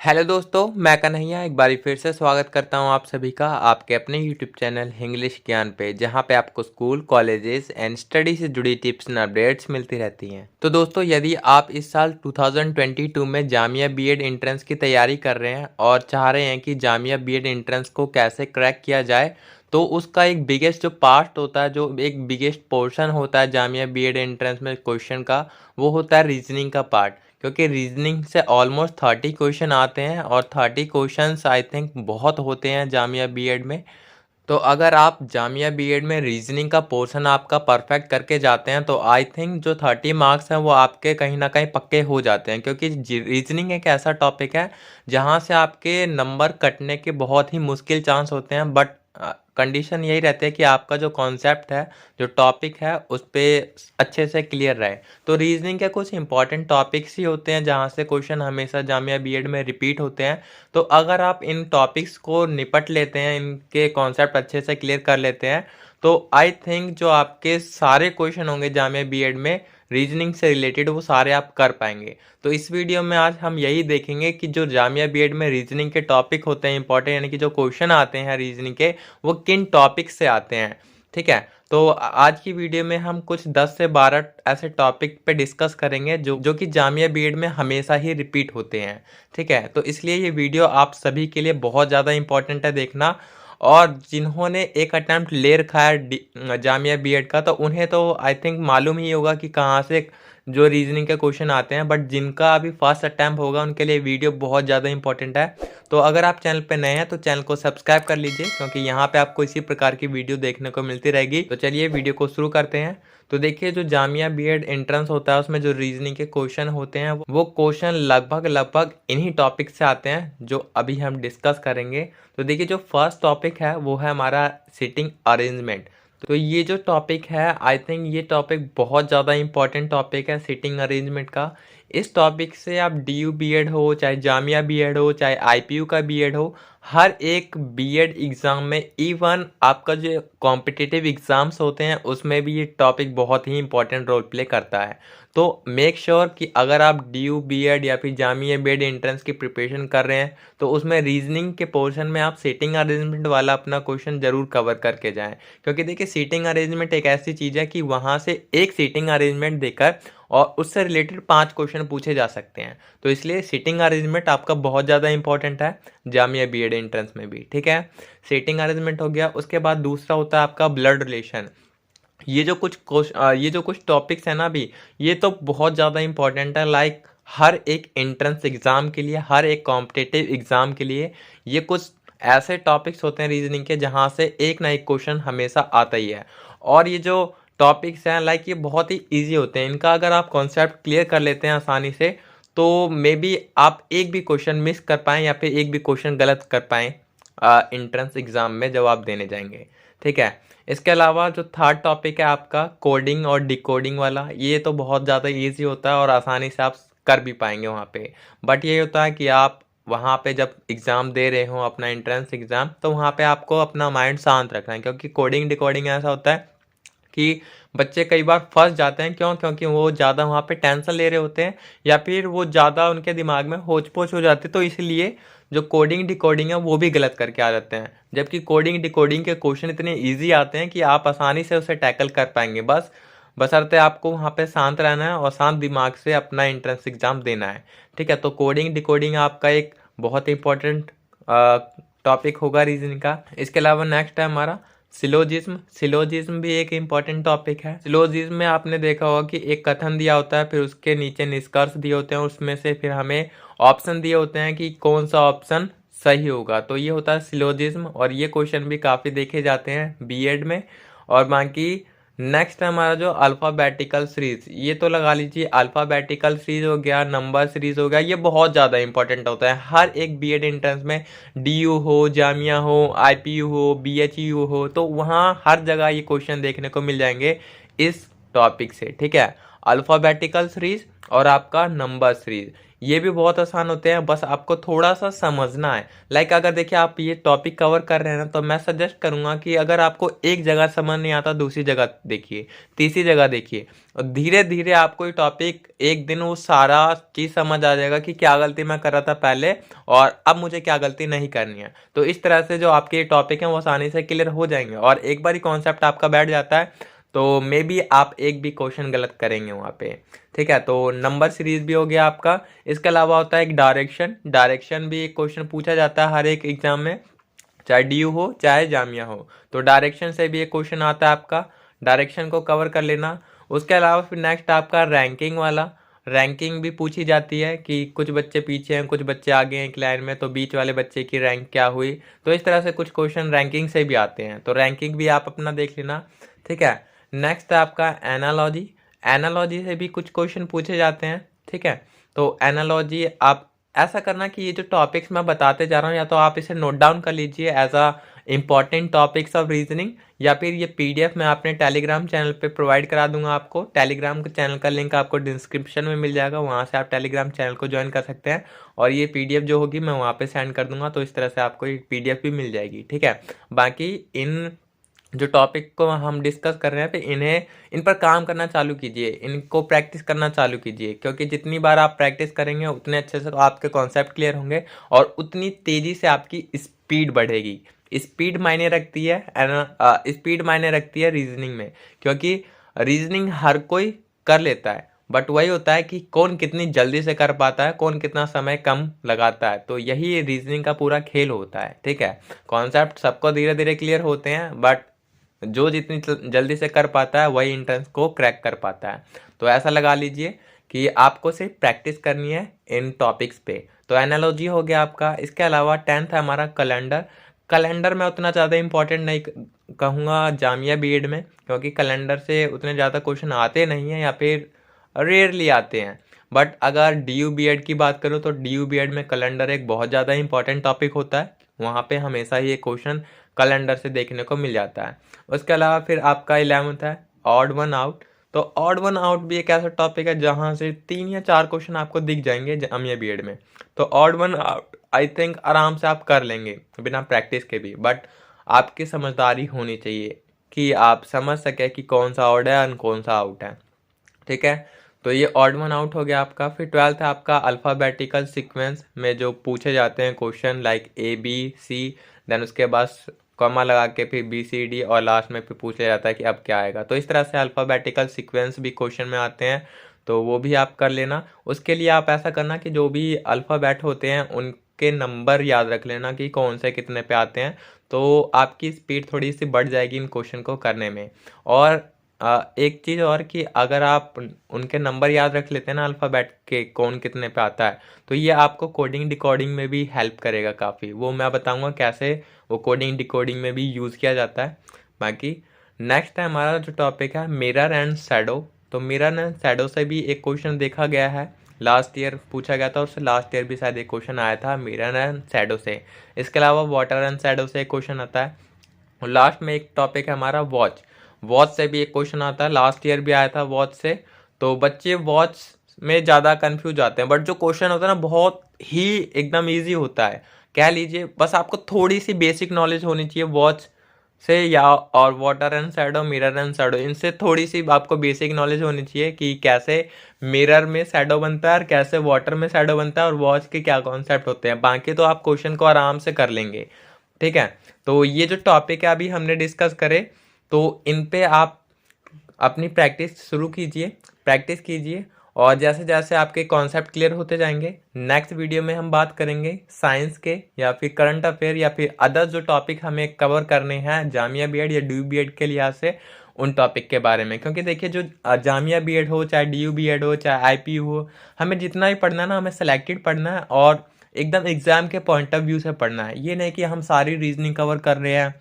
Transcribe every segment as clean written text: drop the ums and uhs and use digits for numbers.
Hello दोस्तों, मैं कन्हैया एक बारी फिर से स्वागत करता हूं आप सभी का आपके अपने यूट्यूब चैनल इंग्लिश ज्ञान पे, जहां पे आपको स्कूल, कॉलेजेस एंड स्टडी से जुड़ी टिप्स एंड अपडेट्स मिलती रहती हैं। तो दोस्तों, यदि आप इस साल 2022 में जामिया बीएड एंट्रेंस की तैयारी कर रहे हैं और चाह रहे हैं कि जामिया बीएड एंट्रेंस को कैसे क्रैक किया जाए, तो उसका एक बिगेस्ट जो पार्ट होता है, जो एक बिगेस्ट पोर्शन होता है जामिया बीएड एंट्रेंस में क्वेश्चन का, वो होता है रीजनिंग का पार्ट। क्योंकि रीजनिंग से ऑलमोस्ट 30 क्वेश्चन आते हैं और 30 क्वेश्चंस आई थिंक बहुत होते हैं जामिया बीएड में। तो अगर आप जामिया बीएड में रीजनिंग का पोर्शन आपका परफेक्ट करके जाते हैं, तो आई थिंक जो 30 मार्क्स हैं वो आपके कहीं ना कहीं पक्के हो जाते हैं। क्योंकि रीजनिंग एक ऐसा टॉपिक है जहां से आपके नंबर कटने के बहुत ही मुश्किल चांस होते हैं, बट कंडीशन यही रहती है कि आपका जो कॉन्सेप्ट है, जो टॉपिक है, उस पर अच्छे से क्लियर रहे। तो रीजनिंग के कुछ इंपॉर्टेंट टॉपिक्स ही होते हैं जहाँ से क्वेश्चन हमेशा जामिया बीएड में रिपीट होते हैं। तो अगर आप इन टॉपिक्स को निपट लेते हैं, इनके कॉन्सेप्ट अच्छे से क्लियर कर लेते हैं, तो आई थिंक जो आपके सारे क्वेश्चन होंगे जामिया बीएड में रीजनिंग से रिलेटेड, वो सारे आप कर पाएंगे। तो इस वीडियो में आज हम यही देखेंगे कि जो जामिया बीएड में रीजनिंग के टॉपिक होते हैं इंपॉर्टेंट, यानी कि जो क्वेश्चन आते हैं रीजनिंग के, वो किन टॉपिक से आते हैं। ठीक है, तो आज की वीडियो में हम कुछ 10 से 12 ऐसे टॉपिक पे डिस्कस करेंगे जो कि जामिया बीएड में हमेशा ही रिपीट होते हैं। ठीक है, तो इसलिए ये वीडियो आप सभी के लिए बहुत ज़्यादा इंपॉर्टेंट है देखना। और जिन्होंने एक अटैम्प्ट ले रखा है जामिया बीएड का, तो उन्हें तो आई थिंक मालूम ही होगा कि कहाँ से जो रीजनिंग के क्वेश्चन आते हैं। बट जिनका अभी फर्स्ट अटैम्प्ट होगा, उनके लिए वीडियो बहुत ज़्यादा इंपॉर्टेंट है। तो अगर आप चैनल पे नए हैं तो चैनल को सब्सक्राइब कर लीजिए, क्योंकि यहाँ पे आपको इसी प्रकार की वीडियो देखने को मिलती रहेगी। तो चलिए वीडियो को शुरू करते हैं। तो देखिए, जो जामिया बीएड एंट्रेंस होता है, उसमें जो रीजनिंग के क्वेश्चन होते हैं, वो क्वेश्चन लगभग इन्हीं टॉपिक से आते हैं जो अभी हम डिस्कस करेंगे। तो देखिए, जो फर्स्ट टॉपिक है वो है हमारा सिटिंग अरेंजमेंट। तो ये जो टॉपिक है, आई थिंक ये टॉपिक बहुत ज़्यादा इंपॉर्टेंट टॉपिक है सिटिंग अरेंजमेंट का। इस टॉपिक से आप डीयू बीएड हो, चाहे जामिया बीएड हो, चाहे आईपीयू का बीएड हो, हर एक बीएड एग्ज़ाम में, इवन आपका जो कॉम्पिटिटिव एग्ज़ाम्स होते हैं उसमें भी ये टॉपिक बहुत ही इंपॉर्टेंट रोल प्ले करता है। तो मेक श्योर कि अगर आप डीयू बीएड या फिर जामिया बीएड एंट्रेंस की प्रिपरेशन कर रहे हैं, तो उसमें रीजनिंग के पोर्शन में आप सीटिंग अरेंजमेंट वाला अपना क्वेश्चन जरूर कवर करके जाएं। क्योंकि देखिए, सीटिंग अरेंजमेंट एक ऐसी चीज़ है कि वहाँ से एक सीटिंग अरेंजमेंट देकर और उससे रिलेटेड 5 क्वेश्चन पूछे जा सकते हैं। तो इसलिए सीटिंग अरेंजमेंट आपका बहुत ज़्यादा इंपॉर्टेंट है जामिया बीएड एंट्रेंस में भी। ठीक है, सीटिंग अरेंजमेंट हो गया। उसके बाद दूसरा होता है आपका ब्लड रिलेशन। ये जो कुछ टॉपिक्स है ना अभी, ये तो बहुत ज़्यादा इंपॉर्टेंट है। लाइक हर एक एंट्रेंस एग्ज़ाम के लिए, हर एक कॉम्पिटिटिव एग्ज़ाम के लिए ये कुछ ऐसे टॉपिक्स होते हैं रीजनिंग के, जहाँ से एक ना एक क्वेश्चन हमेशा आता ही है। और ये जो टॉपिक्स हैं, लाइक ये बहुत ही ईजी होते हैं। इनका अगर आप कॉन्सेप्ट क्लियर कर लेते हैं आसानी से, तो मे बी आप एक भी क्वेश्चन मिस कर पाएँ या फिर एक भी क्वेश्चन गलत कर पाएँ एंट्रेंस एग्ज़ाम में जब आप देने जाएंगे। ठीक है, इसके अलावा जो थर्ड टॉपिक है आपका कोडिंग और डिकोडिंग वाला, ये तो बहुत ज़्यादा इजी होता है और आसानी से आप कर भी पाएंगे वहाँ पे। बट ये होता है कि आप वहाँ पे जब एग्ज़ाम दे रहे हो अपना एंट्रेंस एग्ज़ाम, तो वहाँ पे आपको अपना माइंड शांत रखना है। क्योंकि कोडिंग डिकोडिंग ऐसा होता है कि बच्चे कई बार फंस जाते हैं। क्यों? क्योंकि वो ज़्यादा वहाँ पे टेंशन ले रहे होते हैं, या फिर वो ज़्यादा उनके दिमाग में होच पोच हो जाती है। तो इसलिए जो कोडिंग डिकोडिंग है वो भी गलत करके आ जाते हैं। जबकि कोडिंग डिकोडिंग के क्वेश्चन इतने ईजी आते हैं कि आप आसानी से उसे टैकल कर पाएंगे। बशर्ते आपको वहाँ पे शांत रहना है और शांत दिमाग से अपना एंट्रेंस एग्ज़ाम देना है। ठीक है, तो कोडिंग डिकोडिंग आपका एक बहुत इंपॉर्टेंट टॉपिक होगा रीजनिंग का। इसके अलावा नेक्स्ट है हमारा सिलोजिज्म। सिलोजिज्म भी एक इम्पॉर्टेंट टॉपिक है। सिलोजिज्म में आपने देखा होगा कि एक कथन दिया होता है, फिर उसके नीचे निष्कर्ष दिए होते हैं, उसमें से फिर हमें ऑप्शन दिए होते हैं कि कौन सा ऑप्शन सही होगा। तो ये होता है सिलोजिज्म, और ये क्वेश्चन भी काफ़ी देखे जाते हैं बीएड में। और बाकी नेक्स्ट है हमारा जो अल्फ़ाबेटिकल सीरीज। ये तो लगा लीजिए, अल्फ़ाबेटिकल सीरीज हो गया, नंबर सीरीज हो गया, ये बहुत ज़्यादा इंपॉर्टेंट होता है हर एक बीएड एंट्रेंस में। डीयू हो, जामिया हो, आईपीयू हो, बीएचयू हो, तो वहाँ हर जगह ये क्वेश्चन देखने को मिल जाएंगे इस टॉपिक से। ठीक है, अल्फ़ाबेटिकल सीरीज और आपका नंबर सीरीज, ये भी बहुत आसान होते हैं, बस आपको थोड़ा सा समझना है। लाइक अगर देखिए आप ये टॉपिक कवर कर रहे हैं ना, तो मैं सजेस्ट करूंगा कि अगर आपको एक जगह समझ नहीं आता, दूसरी जगह देखिए, तीसरी जगह देखिए, और धीरे धीरे आपको ये टॉपिक एक दिन वो सारा चीज़ समझ आ जाएगा कि क्या गलती मैं कर रहा था पहले और अब मुझे क्या गलती नहीं करनी है। तो इस तरह से जो आपके टॉपिक हैं वो आसानी से क्लियर हो जाएंगे, और एक बार कॉन्सेप्ट आपका बैठ जाता है तो मे बी आप एक भी क्वेश्चन गलत करेंगे वहाँ पे। ठीक है, तो नंबर सीरीज भी हो गया आपका। इसके अलावा होता है एक डायरेक्शन। डायरेक्शन भी एक क्वेश्चन पूछा जाता है हर एक एग्जाम में, चाहे डीयू हो चाहे जामिया हो, तो डायरेक्शन से भी एक क्वेश्चन आता है आपका। डायरेक्शन को कवर कर लेना। उसके अलावा फिर नेक्स्ट आपका रैंकिंग वाला। रैंकिंग भी पूछी जाती है कि कुछ बच्चे पीछे हैं, कुछ बच्चे आगे हैं एक लाइन में, तो बीच वाले बच्चे की रैंक क्या हुई। तो इस तरह से कुछ क्वेश्चन रैंकिंग से भी आते हैं, तो रैंकिंग भी आप अपना देख लेना। ठीक है, नेक्स्ट है आपका एनालॉजी। एनालॉजी से भी कुछ क्वेश्चन पूछे जाते हैं। ठीक है, तो एनालॉजी आप ऐसा करना कि ये जो टॉपिक्स मैं बताते जा रहा हूँ, या तो आप इसे नोट डाउन कर लीजिए as a important topics of reasoning, या फिर ये पीडीएफ मैं अपने टेलीग्राम चैनल पे प्रोवाइड करा दूंगा आपको। टेलीग्राम के चैनल का लिंक आपको डिस्क्रिप्शन में मिल जाएगा, वहाँ से आप टेलीग्राम चैनल को ज्वाइन कर सकते हैं, और ये पीडीएफ जो होगी मैं वहाँ पे सेंड कर दूंगा, तो इस तरह से आपको एक पीडीएफ भी मिल जाएगी। ठीक है, बाकी इन जो टॉपिक को हम डिस्कस कर रहे हैं तो इन पर काम करना चालू कीजिए, इनको प्रैक्टिस करना चालू कीजिए, क्योंकि जितनी बार आप प्रैक्टिस करेंगे उतने अच्छे से आपके कॉन्सेप्ट क्लियर होंगे और उतनी तेज़ी से आपकी स्पीड बढ़ेगी। स्पीड मायने रखती है, स्पीड मायने रखती है रीजनिंग में, क्योंकि रीजनिंग हर कोई कर लेता है, बट वही होता है कि कौन कितनी जल्दी से कर पाता है, कौन कितना समय कम लगाता है। तो यही रीजनिंग का पूरा खेल होता है। ठीक है, कॉन्सेप्ट सबको धीरे धीरे क्लियर होते हैं, बट जो जितनी जल्दी से कर पाता है वही एंट्रेंस को क्रैक कर पाता है। तो ऐसा लगा लीजिए कि आपको सिर्फ प्रैक्टिस करनी है इन टॉपिक्स पे। तो एनालॉजी हो गया आपका। इसके अलावा 10th है हमारा कैलेंडर। कैलेंडर में उतना ज़्यादा इंपॉर्टेंट नहीं कहूँगा जामिया बीएड में, क्योंकि कैलेंडर से उतने ज़्यादा क्वेश्चन आते नहीं हैं या फिर रेयरली आते हैं। बट अगर डीयू बीएड की बात करूँ तो डीयू बीएड में कैलेंडर एक बहुत ज़्यादा इंपॉर्टेंट टॉपिक होता है, वहाँ पे हमेशा ही एक क्वेश्चन कैलेंडर से देखने को मिल जाता है। उसके अलावा फिर आपका 11th है ऑड वन आउट। तो ऑड वन आउट भी एक ऐसा टॉपिक है जहाँ से 3 या 4 क्वेश्चन आपको दिख जाएंगे जामिया बीएड में। तो odd one out I think आराम से आप कर लेंगे बिना प्रैक्टिस के भी, बट आपकी समझदारी होनी चाहिए कि आप समझ सके कि कौन सा ऑड है और कौन सा आउट है। ठीक है, तो ये ऑड वन आउट हो गया आपका। फिर 12th है आपका अल्फ़ाबेटिकल सीक्वेंस में जो पूछे जाते हैं question like A B C, then उसके बाद कॉमा लगा के फिर बी सी डी, और लास्ट में फिर पूछा जाता है कि अब क्या आएगा। तो इस तरह से अल्फ़ाबेटिकल सीक्वेंस भी क्वेश्चन में आते हैं, तो वो भी आप कर लेना। उसके लिए आप ऐसा करना कि जो भी अल्फ़ाबेट होते हैं उनके नंबर याद रख लेना कि कौन से कितने पे आते हैं, तो आपकी स्पीड थोड़ी सी बढ़ जाएगी इन क्वेश्चन को करने में। और एक चीज़ और कि अगर आप उनके नंबर याद रख लेते हैं ना अल्फ़ाबेट के, कौन कितने पे आता है, तो ये आपको कोडिंग डिकोडिंग में भी हेल्प करेगा काफ़ी। वो मैं बताऊंगा कैसे वो कोडिंग डिकोडिंग में भी यूज़ किया जाता है। बाकी नेक्स्ट है हमारा जो टॉपिक है मिरर एंड शैडो। तो मिरर एंड शैडो से भी एक क्वेश्चन देखा गया है, लास्ट ईयर पूछा गया था, उससे लास्ट ईयर भी शायद एक क्वेश्चन आया था मिरर एंड शैडो से। इसके अलावा वाटर एंड शैडो से एक क्वेश्चन आता है, और लास्ट में एक टॉपिक है हमारा वॉच। वॉच से भी एक क्वेश्चन आता है, लास्ट ईयर भी आया था वॉच से। तो बच्चे वॉच में ज़्यादा कंफ्यूज आते हैं, बट जो क्वेश्चन होता है ना बहुत ही एकदम इजी होता है। कह लीजिए बस आपको थोड़ी सी बेसिक नॉलेज होनी चाहिए वॉच से, या और water and shadow, mirror and shadow, इनसे थोड़ी सी आपको बेसिक नॉलेज होनी चाहिए कि कैसे मिरर में शैडो बनता है और कैसे वाटर में शैडो बनता है और वॉच के क्या कॉन्सेप्ट होते हैं। बाकी तो आप क्वेश्चन को आराम से कर लेंगे। ठीक है, तो ये जो टॉपिक है अभी हमने डिस्कस करे, तो इन पे आप अपनी प्रैक्टिस शुरू कीजिए, प्रैक्टिस कीजिए, और जैसे जैसे आपके कॉन्सेप्ट क्लियर होते जाएंगे, नेक्स्ट वीडियो में हम बात करेंगे साइंस के या फिर करंट अफेयर या फिर अदर जो टॉपिक हमें कवर करने हैं जामिया बीएड या डी बीएड के लिहाज से, उन टॉपिक के बारे में। क्योंकि देखिए जो जामिया बीएड हो चाहे डी बीएड हो चाहे आईपी हो, हमें जितना भी पढ़ना है ना, हमें सेलेक्टेड पढ़ना है और एकदम एग्जाम के पॉइंट ऑफ व्यू से पढ़ना है। ये नहीं कि हम सारी रीजनिंग कवर कर रहे हैं,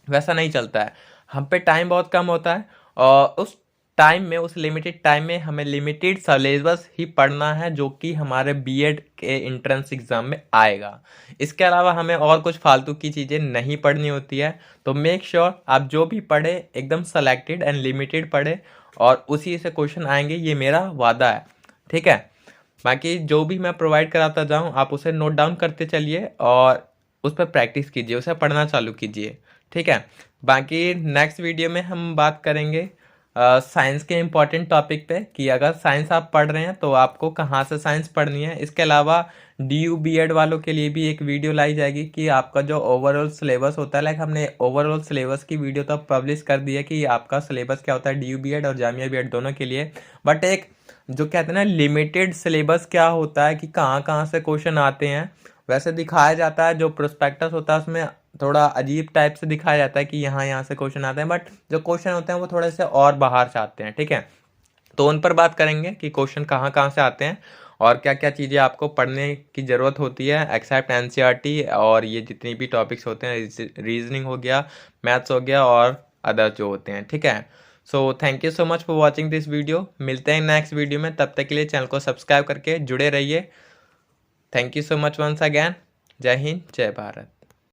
वैसा नहीं चलता है। हम पे टाइम बहुत कम होता है, और उस टाइम में, उस लिमिटेड टाइम में हमें लिमिटेड सिलेबस ही पढ़ना है जो कि हमारे बीएड के एंट्रेंस एग्ज़ाम में आएगा। इसके अलावा हमें और कुछ फालतू की चीज़ें नहीं पढ़नी होती है। तो मेक श्योर आप जो भी पढ़े एकदम सेलेक्टेड एंड लिमिटेड पढ़े, और उसी से क्वेश्चन आएंगे, ये मेरा वादा है। ठीक है, बाकी जो भी मैं प्रोवाइड कराता जाऊँ आप उसे नोट डाउन करते चलिए और उस पर प्रैक्टिस कीजिए, उसे पढ़ना चालू कीजिए, ठीक है। बाकी नेक्स्ट वीडियो में हम बात करेंगे साइंस के इम्पॉर्टेंट टॉपिक पे कि अगर साइंस आप पढ़ रहे हैं तो आपको कहाँ से साइंस पढ़नी है। इसके अलावा DU BEd वालों के लिए भी एक वीडियो लाई जाएगी कि आपका जो ओवरऑल सिलेबस होता है, लाइक हमने ओवरऑल सिलेबस की वीडियो तो पब्लिश कर दी है कि आपका सिलेबस क्या होता है DU BEd और जामिया BEd दोनों के लिए। बट एक जो कहते हैं ना लिमिटेड सिलेबस क्या होता है कि कहाँ कहाँ से क्वेश्चन आते हैं, वैसे दिखाया जाता है। जो प्रोस्पेक्टस होता है उसमें थोड़ा अजीब टाइप से दिखाया जाता है कि यहाँ से क्वेश्चन आते हैं, बट जो क्वेश्चन होते हैं वो थोड़े से और बाहर से आते हैं, ठीक है। तो उन पर बात करेंगे कि क्वेश्चन कहाँ कहाँ से आते हैं और क्या क्या चीज़ें आपको पढ़ने की ज़रूरत होती है एक्सेप्ट NCERT, और ये जितनी भी टॉपिक्स होते हैं, रीजनिंग हो गया, मैथ्स हो गया और अदर जो होते हैं, ठीक है। So thank you so much for watching this video. मिलते हैं नेक्स्ट वीडियो में, तब तक के लिए चैनल को सब्सक्राइब करके जुड़े रहिए। Thank you so much once again. जय हिंद, जय भारत।